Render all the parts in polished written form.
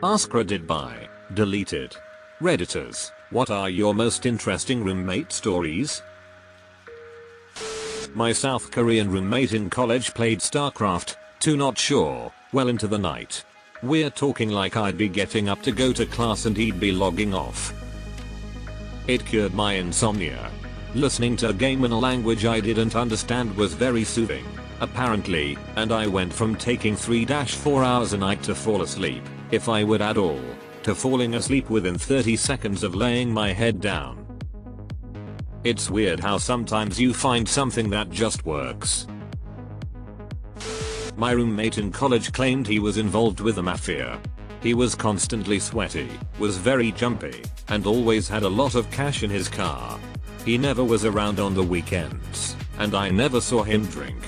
AskReddit by deleted. Redditors, what are your most interesting roommate stories? My South Korean roommate in college played StarCraft 2 not sure, well into the night. We're talking like I'd be getting up to go to class and he'd be logging off. It cured my insomnia. Listening to a game in a language I didn't understand was very soothing, apparently, and I went from taking 3-4 hours a night to fall asleep, if I would at all, to falling asleep within 30 seconds of laying my head down. It's weird how sometimes you find something that just works. My roommate in college claimed he was involved with the mafia. He was constantly sweaty, was very jumpy, and always had a lot of cash in his car. He never was around on the weekends, and I never saw him drink.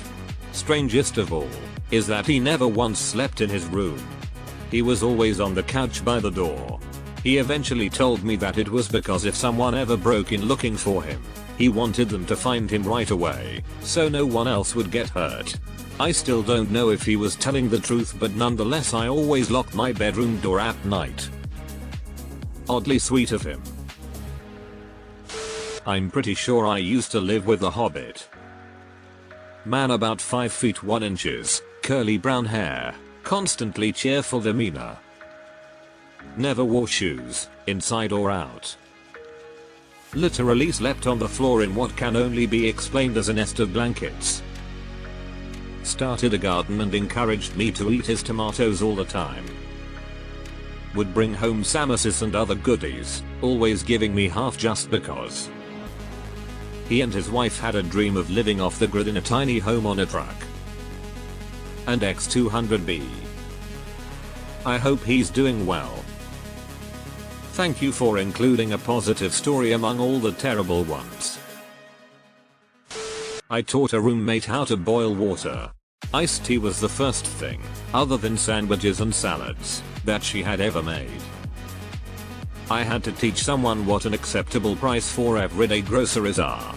Strangest of all, is that he never once slept in his room. He was always on the couch by the door. He eventually told me that it was because if someone ever broke in looking for him, he wanted them to find him right away, so no one else would get hurt. I still don't know if he was telling the truth, but nonetheless I always locked my bedroom door at night. Oddly sweet of him. I'm pretty sure I used to live with a hobbit. Man about 5 feet 1 inches, curly brown hair, constantly cheerful demeanor. Never wore shoes, inside or out. Literally slept on the floor in what can only be explained as a nest of blankets. Started a garden and encouraged me to eat his tomatoes all the time. Would bring home samosas and other goodies, always giving me half just because. He and his wife had a dream of living off the grid in a tiny home on a truck. And X200B. I hope he's doing well. Thank you for including a positive story among all the terrible ones. I taught a roommate how to boil water. Iced tea was the first thing, other than sandwiches and salads, that she had ever made. I had to teach someone what an acceptable price for everyday groceries are.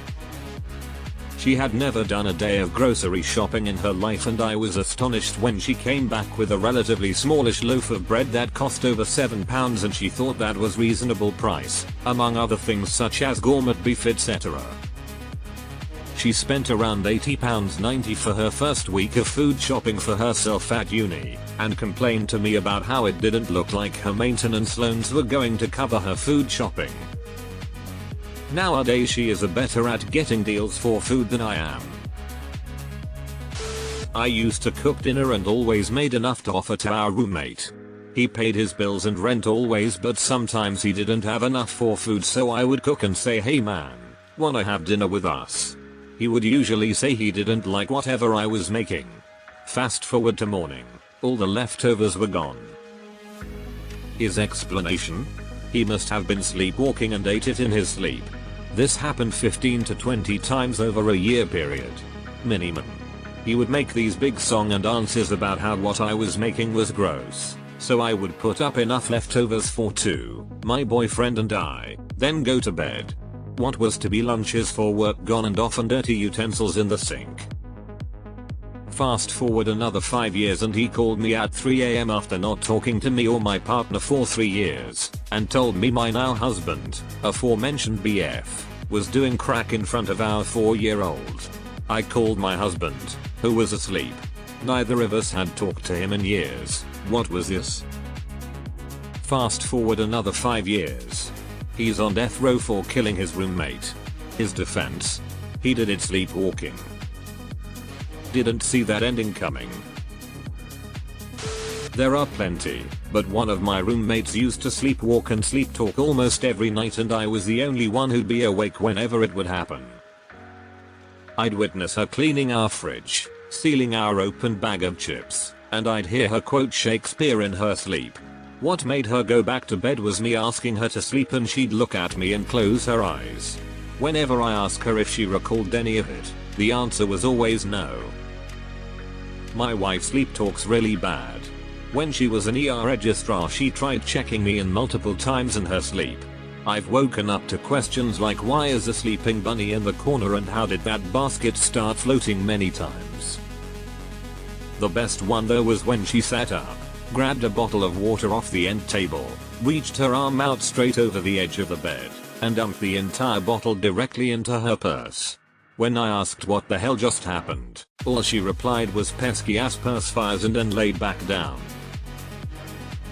She had never done a day of grocery shopping in her life, and I was astonished when she came back with a relatively smallish loaf of bread that cost over £7 and she thought that was reasonable price, among other things such as gourmet beef etc. She spent around £80.90 for her first week of food shopping for herself at uni, and complained to me about how it didn't look like her maintenance loans were going to cover her food shopping. Nowadays she is better at getting deals for food than I am. I used to cook dinner and always made enough to offer to our roommate. He paid his bills and rent always, but sometimes he didn't have enough for food, so I would cook and say, "Hey man, wanna have dinner with us?" He would usually say he didn't like whatever I was making. Fast forward to morning, all the leftovers were gone. His explanation? He must have been sleepwalking and ate it in his sleep. This happened 15 to 20 times over a year period. Minimum. He would make these big song and dances about how what I was making was gross, so I would put up enough leftovers for two, my boyfriend and I, then go to bed. What was to be lunches for work gone and often dirty utensils in the sink. Fast forward another 5 years and he called me at 3 AM after not talking to me or my partner for 3 years, and told me my now husband, aforementioned BF, was doing crack in front of our 4-year-old. I called my husband, who was asleep. Neither of us had talked to him in years. What was this? Fast forward another 5 years. He's on death row for killing his roommate. His defense? He did it sleepwalking. Didn't see that ending coming. There are plenty, but one of my roommates used to sleepwalk and sleep talk almost every night, and I was the only one who'd be awake whenever it would happen. I'd witness her cleaning our fridge, sealing our open bag of chips, and I'd hear her quote Shakespeare in her sleep. What made her go back to bed was me asking her to sleep, and she'd look at me and close her eyes. Whenever I asked her if she recalled any of it, the answer was always no. My wife sleep talks really bad. When she was an ER registrar she tried checking me in multiple times in her sleep. I've woken up to questions like, why is a sleeping bunny in the corner and how did that basket start floating many times. The best one though was when she sat up, grabbed a bottle of water off the end table, reached her arm out straight over the edge of the bed, and dumped the entire bottle directly into her purse. When I asked what the hell just happened, all she replied was pesky ass purse fires and then laid back down.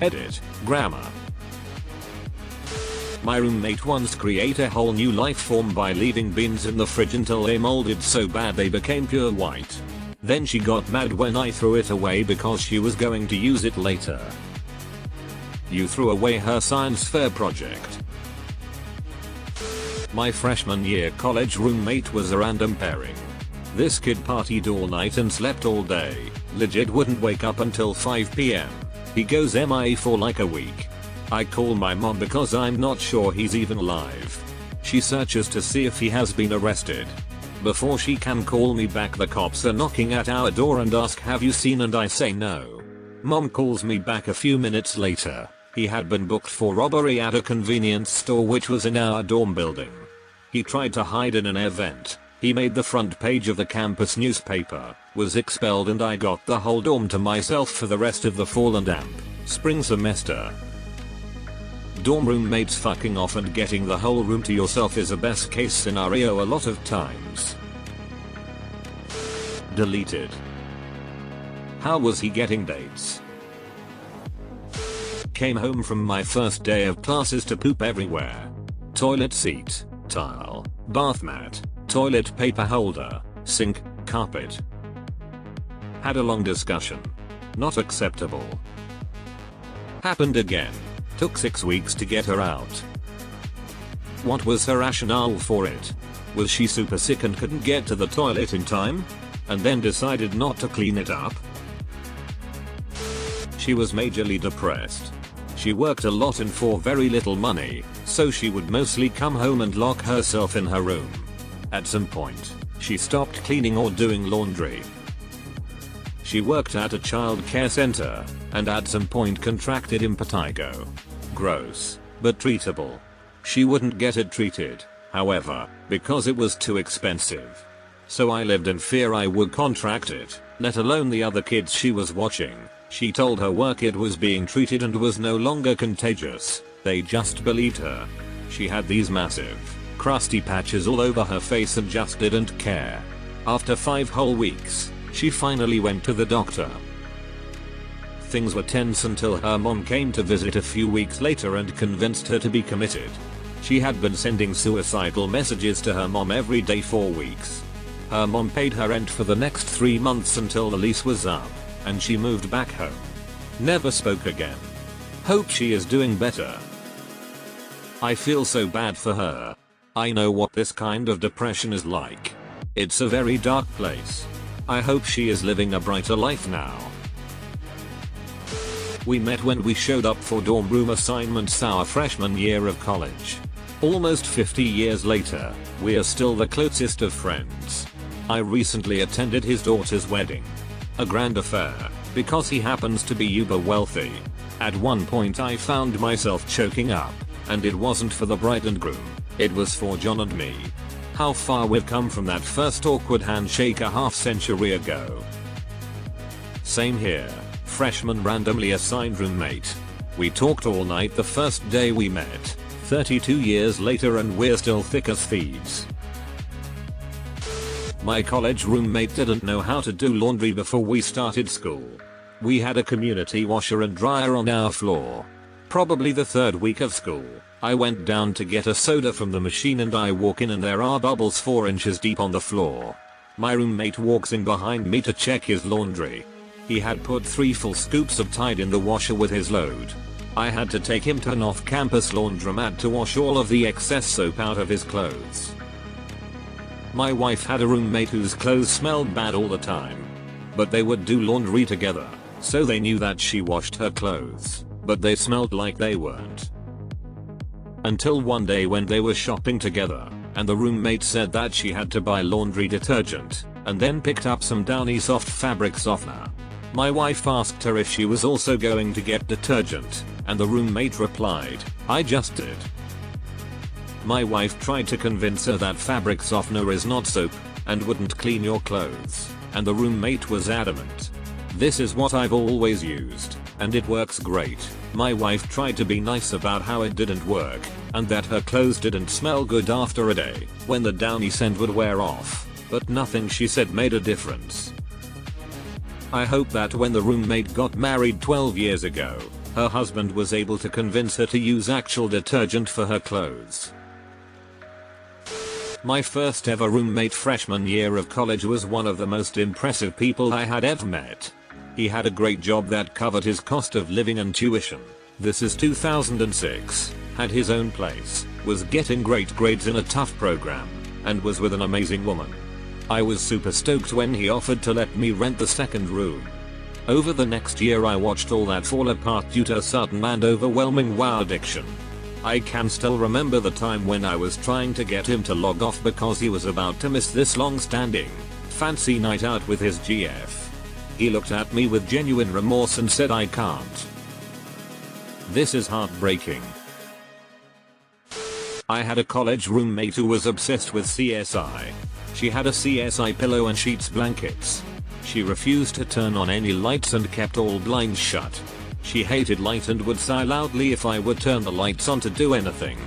Edit. Grammar. My roommate once created a whole new life form by leaving beans in the fridge until they molded so bad they became pure white. Then she got mad when I threw it away because she was going to use it later. You threw away her science fair project. My freshman year college roommate was a random pairing. This kid partied all night and slept all day, legit wouldn't wake up until 5 PM. He goes MIA for like a week. I call my mom because I'm not sure he's even alive. She searches to see if he has been arrested. Before she can call me back, the cops are knocking at our door and ask, "Have you seen?" and I say no. Mom calls me back a few minutes later. He had been booked for robbery at a convenience store which was in our dorm building. He tried to hide in an air vent. He made the front page of the campus newspaper, was expelled, and I got the whole dorm to myself for the rest of the fall and spring semester. Dorm roommates fucking off and getting the whole room to yourself is a best case scenario a lot of times. Deleted. How was he getting dates? Came home from my first day of classes to poop everywhere. Toilet seat, tile, bath mat, toilet paper holder, sink, carpet. Had a long discussion. Not acceptable. Happened again. Took 6 weeks to get her out. What was her rationale for it? Was she super sick and couldn't get to the toilet in time? And then decided not to clean it up? She was majorly depressed. She worked a lot and for very little money, so she would mostly come home and lock herself in her room. At some point, she stopped cleaning or doing laundry. She worked at a child care center, and at some point contracted impetigo. Gross, but treatable. She wouldn't get it treated, however, because it was too expensive. So I lived in fear I would contract it, let alone the other kids she was watching. She told her work it was being treated and was no longer contagious. They just believed her. She had these massive, crusty patches all over her face and just didn't care. After 5 whole weeks, she finally went to the doctor. Things were tense until her mom came to visit a few weeks later and convinced her to be committed. She had been sending suicidal messages to her mom every day for weeks. Her mom paid her rent for the next 3 months until the lease was up, and she moved back home. Never spoke again. Hope she is doing better. I feel so bad for her. I know what this kind of depression is like. It's a very dark place. I hope she is living a brighter life now. We met when we showed up for dorm room assignments our freshman year of college. Almost 50 years later, we are still the closest of friends. I recently attended his daughter's wedding. A grand affair, because he happens to be uber wealthy. At one point I found myself choking up, and it wasn't for the bride and groom, it was for John and me. How far we've come from that first awkward handshake a half-century ago. Same here. Freshman randomly assigned roommate. We talked all night the first day we met, 32 years later, and we're still thick as thieves. My college roommate didn't know how to do laundry before we started school. We had a community washer and dryer on our floor. Probably the 3rd week of school, I went down to get a soda from the machine and I walk in and there are bubbles 4 inches deep on the floor. My roommate walks in behind me to check his laundry. He had put 3 full scoops of Tide in the washer with his load. I had to take him to an off-campus laundromat to wash all of the excess soap out of his clothes. My wife had a roommate whose clothes smelled bad all the time. But they would do laundry together, so they knew that she washed her clothes, but they smelled like they weren't. Until one day when they were shopping together, and the roommate said that she had to buy laundry detergent, and then picked up some Downy soft fabric softener. My wife asked her if she was also going to get detergent, and the roommate replied, "I just did." My wife tried to convince her that fabric softener is not soap, and wouldn't clean your clothes, and the roommate was adamant. "This is what I've always used, and it works great. My wife tried to be nice about how it didn't work, and that her clothes didn't smell good after a day, when the downy scent would wear off, but nothing she said made a difference. I hope that when the roommate got married 12 years ago, her husband was able to convince her to use actual detergent for her clothes. My first ever roommate freshman year of college was one of the most impressive people I had ever met. He had a great job that covered his cost of living and tuition. This is 2006, had his own place, was getting great grades in a tough program, and was with an amazing woman. I was super stoked when he offered to let me rent the second room. Over the next year I watched all that fall apart due to a sudden and overwhelming WoW addiction. I can still remember the time when I was trying to get him to log off because he was about to miss this long-standing, fancy night out with his GF. He looked at me with genuine remorse and said, "I can't." This is heartbreaking. I had a college roommate who was obsessed with CSI. She had a CSI pillow and sheets blankets. She refused to turn on any lights and kept all blinds shut. She hated light and would sigh loudly if I would turn the lights on to do anything.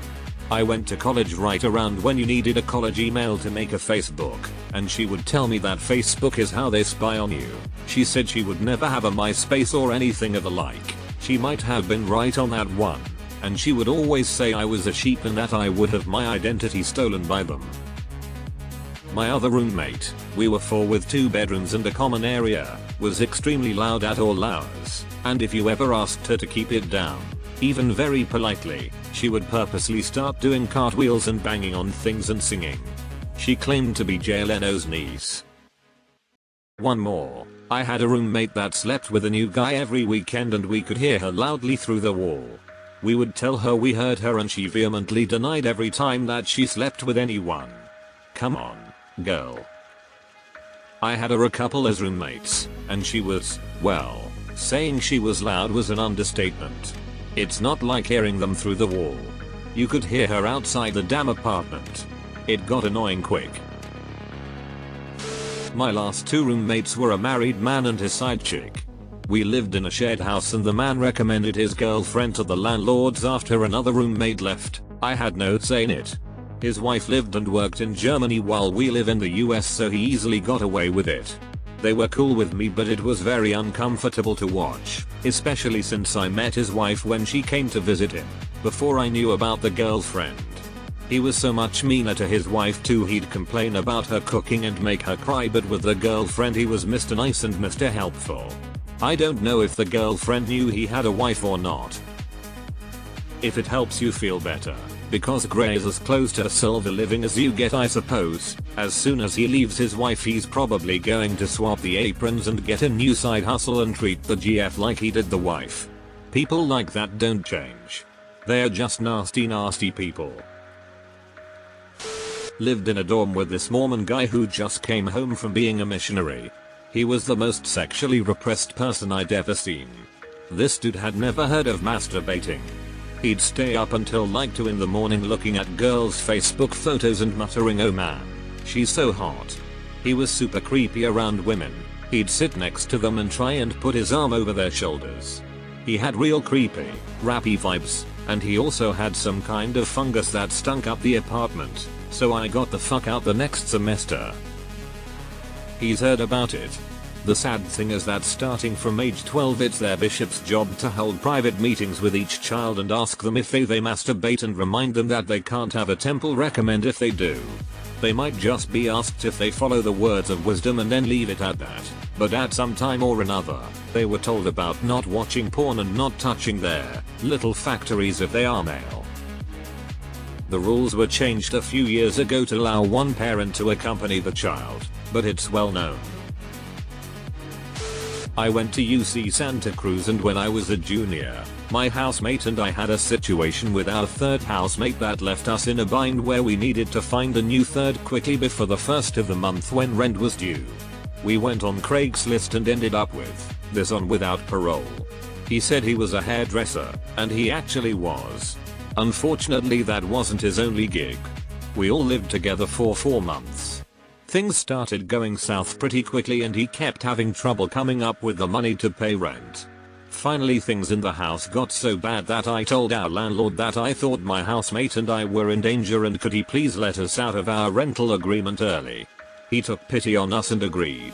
I went to college right around when you needed a college email to make a Facebook, and she would tell me that Facebook is how they spy on you. She said she would never have a MySpace or anything of the like. She might have been right on that one, and she would always say I was a sheep and that I would have my identity stolen by them. My other roommate, we were 4 with 2 bedrooms and a common area, was extremely loud at all hours, and if you ever asked her to keep it down, even very politely, she would purposely start doing cartwheels and banging on things and singing. She claimed to be Jay Leno's niece. One more, I had a roommate that slept with a new guy every weekend and we could hear her loudly through the wall. We would tell her we heard her and she vehemently denied every time that she slept with anyone. Come on, girl. I had a couple as roommates, and she was, well, saying she was loud was an understatement. It's not like hearing them through the wall. You could hear her outside the damn apartment. It got annoying quick. My last 2 roommates were a married man and his side chick. We lived in a shared house and the man recommended his girlfriend to the landlords after another roommate left. I had no say in it. His wife lived and worked in Germany while we live in the US, so he easily got away with it. They were cool with me, but it was very uncomfortable to watch, especially since I met his wife when she came to visit him, before I knew about the girlfriend. He was so much meaner to his wife too. He'd complain about her cooking and make her cry, but with the girlfriend he was Mr. Nice and Mr. Helpful. I don't know if the girlfriend knew he had a wife or not. If it helps you feel better, because Gray is as close to a silver living as you get, I suppose. As soon as he leaves his wife he's probably going to swap the aprons and get a new side hustle and treat the GF like he did the wife. People like that don't change. They're just nasty people. Lived in a dorm with this Mormon guy who just came home from being a missionary. He was the most sexually repressed person I'd ever seen. This dude had never heard of masturbating. He'd stay up until like 2 in the morning looking at girls' Facebook photos and muttering, "Oh man, she's so hot." He was super creepy around women. He'd sit next to them and try and put his arm over their shoulders. He had real creepy, rappy vibes, and he also had some kind of fungus that stunk up the apartment, so I got the fuck out the next semester. He's heard about it. The sad thing is that starting from age 12 it's their bishop's job to hold private meetings with each child and ask them if they masturbate and remind them that they can't have a temple recommend if they do. They might just be asked if they follow the words of wisdom and then leave it at that, but at some time or another, they were told about not watching porn and not touching their little factories if they are male. The rules were changed a few years ago to allow one parent to accompany the child, but it's well known. I went to UC Santa Cruz, and when I was a junior, my housemate and I had a situation with our third housemate that left us in a bind where we needed to find a new third quickly before the first of the month when rent was due. We went on Craigslist and ended up with this on without parole. He said he was a hairdresser, and he actually was. Unfortunately that wasn't his only gig. We all lived together for 4 months. Things started going south pretty quickly and he kept having trouble coming up with the money to pay rent. Finally things in the house got so bad that I told our landlord that I thought my housemate and I were in danger and could he please let us out of our rental agreement early. He took pity on us and agreed.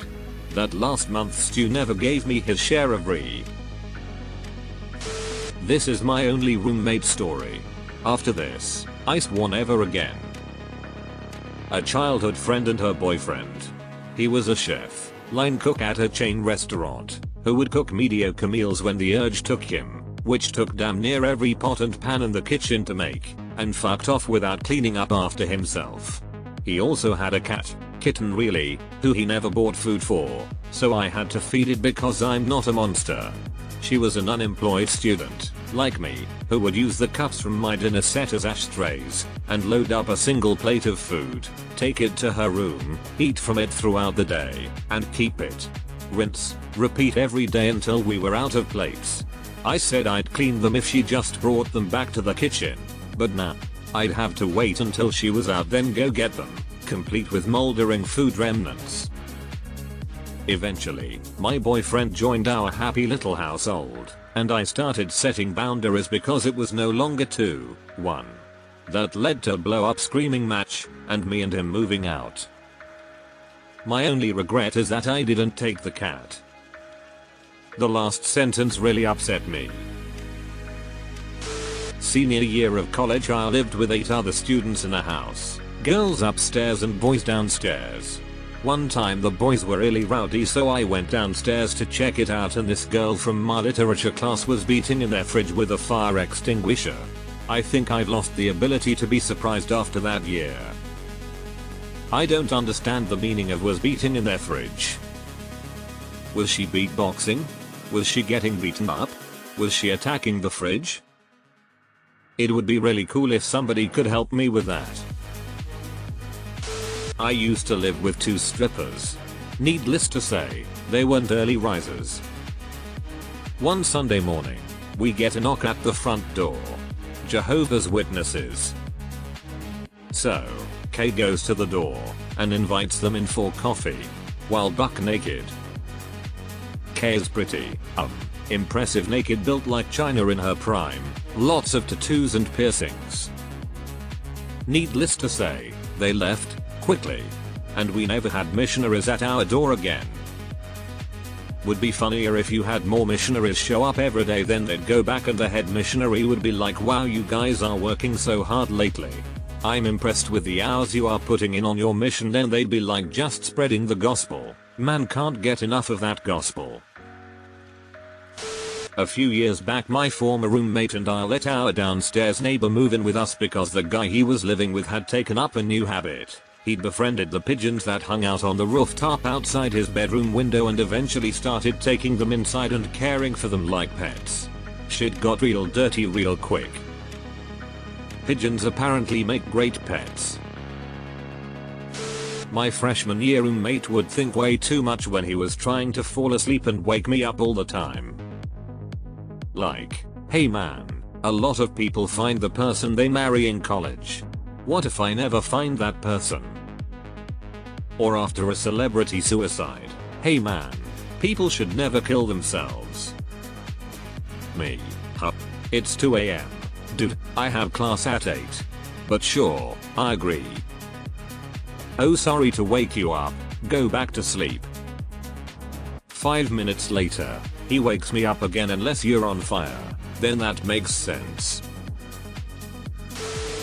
That last month Stu never gave me his share of re. This is my only roommate story. After this, I swore never again. A childhood friend and her boyfriend. He was a chef, line cook at a chain restaurant, who would cook mediocre meals when the urge took him, which took damn near every pot and pan in the kitchen to make, and fucked off without cleaning up after himself. He also had a kitten really, who he never bought food for, so I had to feed it because I'm not a monster. She was an unemployed student, like me, who would use the cups from my dinner set as ashtrays, and load up a single plate of food, take it to her room, eat from it throughout the day, and keep it. Rinse, repeat every day until we were out of plates. I said I'd clean them if she just brought them back to the kitchen, but nah. I'd have to wait until she was out then go get them, complete with moldering food remnants. Eventually, my boyfriend joined our happy little household, and I started setting boundaries because it was no longer 2-1. That led to a blow-up screaming match, and me and him moving out. My only regret is that I didn't take the cat. The last sentence really upset me. Senior year of college, I lived with 8 other students in a house, girls upstairs and boys downstairs. One time the boys were really rowdy, so I went downstairs to check it out, and this girl from my literature class was beating in their fridge with a fire extinguisher. I think I've lost the ability to be surprised after that year. I don't understand the meaning of was beating in their fridge. Was she beatboxing? Was she getting beaten up? Was she attacking the fridge? It would be really cool if somebody could help me with that. I used to live with 2 strippers. Needless to say, they weren't early risers. One Sunday morning, we get a knock at the front door. Jehovah's Witnesses. So, Kay goes to the door and invites them in for coffee, while buck naked. Kay is pretty, impressive, naked, built like China in her prime, lots of tattoos and piercings. Needless to say, they left quickly, and we never had missionaries at our door again. Would be funnier if you had more missionaries show up every day, then they'd go back and the head missionary would be like, wow, you guys are working so hard lately. I'm impressed with the hours you are putting in on your mission. Then they'd be like, just spreading the gospel. Man can't get enough of that gospel. A few years back, my former roommate and I let our downstairs neighbor move in with us because the guy he was living with had taken up a new habit. He'd befriended the pigeons that hung out on the rooftop outside his bedroom window and eventually started taking them inside and caring for them like pets. Shit got real dirty real quick. Pigeons apparently make great pets. My freshman year roommate would think way too much when he was trying to fall asleep and wake me up all the time. Like, hey man, a lot of people find the person they marry in college. What if I never find that person? Or after a celebrity suicide. Hey man, people should never kill themselves. Me. Huh. It's 2 AM. Dude, I have class at 8. But sure, I agree. Oh, sorry to wake you up, go back to sleep. 5 minutes later, he wakes me up again unless you're on fire, then that makes sense.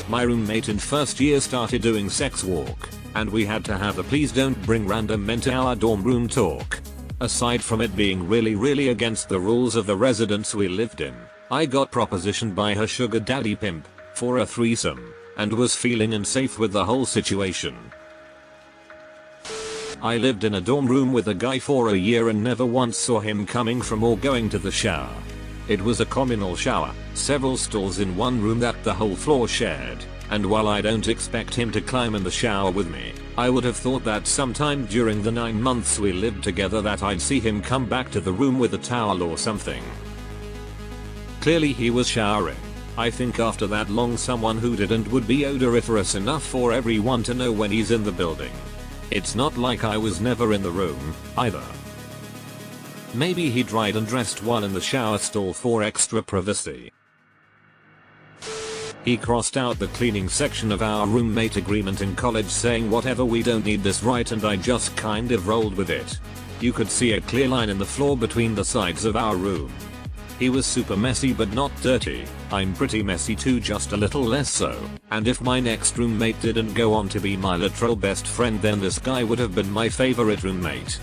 My roommate in first year started doing sex walk, and we had to have a please don't bring random men to our dorm room talk. Aside from it being really against the rules of the residence we lived in, I got propositioned by her sugar daddy pimp for a threesome, and was feeling unsafe with the whole situation. I lived in a dorm room with a guy for a year and never once saw him coming from or going to the shower. It was a communal shower, several stalls in one room that the whole floor shared, and while I don't expect him to climb in the shower with me, I would have thought that sometime during the 9 months we lived together that I'd see him come back to the room with a towel or something. Clearly he was showering. I think after that long someone who didn't would be odoriferous enough for everyone to know when he's in the building. It's not like I was never in the room, either. Maybe he dried and dressed while in the shower stall for extra privacy. He crossed out the cleaning section of our roommate agreement in college saying whatever, we don't need this, right, and I just kind of rolled with it. You could see a clear line in the floor between the sides of our room. He was super messy but not dirty. I'm pretty messy too, just a little less so. And if my next roommate didn't go on to be my literal best friend, then this guy would have been my favorite roommate.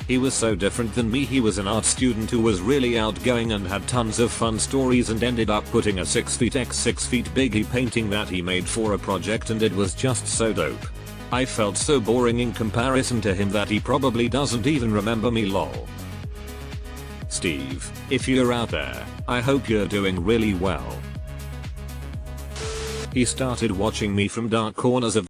He was so different than me. He was an art student who was really outgoing and had tons of fun stories, and ended up putting a 6 feet x 6 feet biggie painting that he made for a project, and it was just so dope. I felt so boring in comparison to him that he probably doesn't even remember me, lol. Steve, if you're out there, I hope you're doing really well. He started watching me from dark corners of